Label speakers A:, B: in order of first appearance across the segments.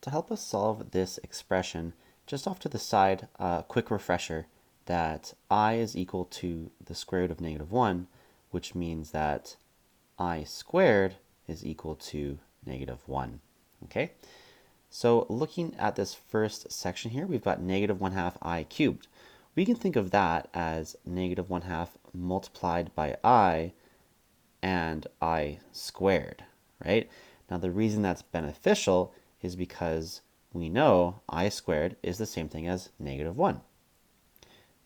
A: to help us solve this expression, just off to the side, a quick refresher that I is equal to the square root of -1, which means that I squared is equal to -1. Okay? So looking at this first section here, we've got -1/2 I cubed. We can think of that as -1/2 multiplied by I and I squared, right? Now the reason that's beneficial is because we know I squared is the same thing as -1.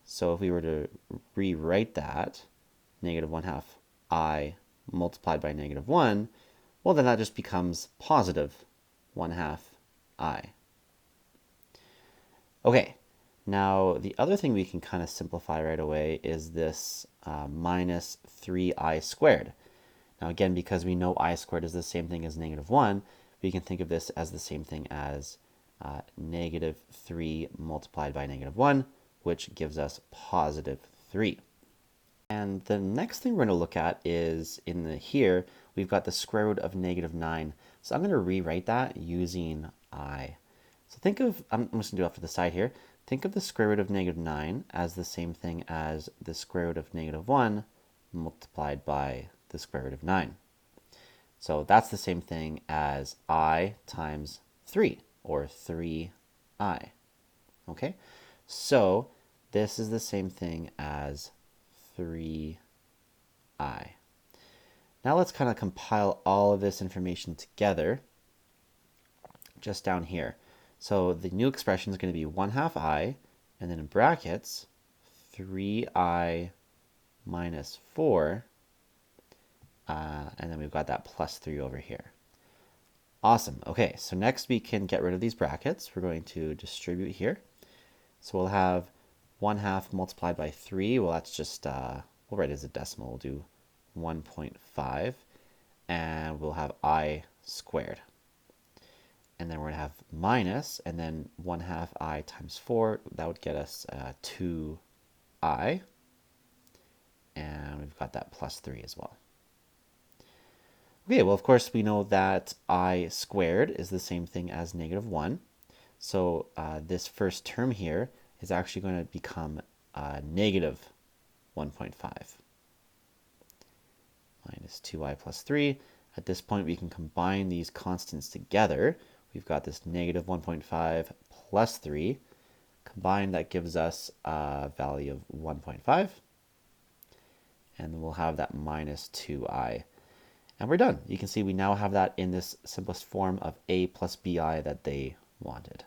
A: So if we were to rewrite that, -1/2 I multiplied by -1, well then that just becomes positive 1/2 I. Okay, now the other thing we can kind of simplify right away is this minus 3I squared. Now again, because we know I squared is the same thing as -1, we can think of this as the same thing as -3 multiplied by -1, which gives us positive 3. And the next thing we're going to look at is here, we've got the square root of -9. So I'm going to rewrite that using I. So I'm just going to do it off to the side here. Think of the square root of -9 as the same thing as the square root of -1 multiplied by the square root of 9. So that's the same thing as I times 3, or 3I. Okay? So this is the same thing as 3I. Now let's kind of compile all of this information together just down here. So the new expression is going to be 1/2 I, and then in brackets, 3I minus 4, and then we've got that plus 3 over here. Awesome. Okay, so next we can get rid of these brackets. We're going to distribute here. So we'll have 1/2 multiplied by 3. Well, that's just, we'll write it as a decimal. We'll do 1.5, and we'll have I squared. And then we're going to have minus, and then 1/2 I times 4. That would get us 2I. And we've got that plus 3 as well. Okay, well, of course, we know that I squared is the same thing as -1. So this first term here is actually going to become negative 1.5 minus 2I plus 3. At this point, we can combine these constants together. We've got this negative 1.5 plus 3. Combined, that gives us a value of 1.5. And then we'll have that minus 2I. And we're done. You can see we now have that in this simplest form of A plus BI that they wanted.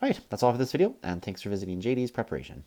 A: All right, that's all for this video, and thanks for visiting JD's Preparation.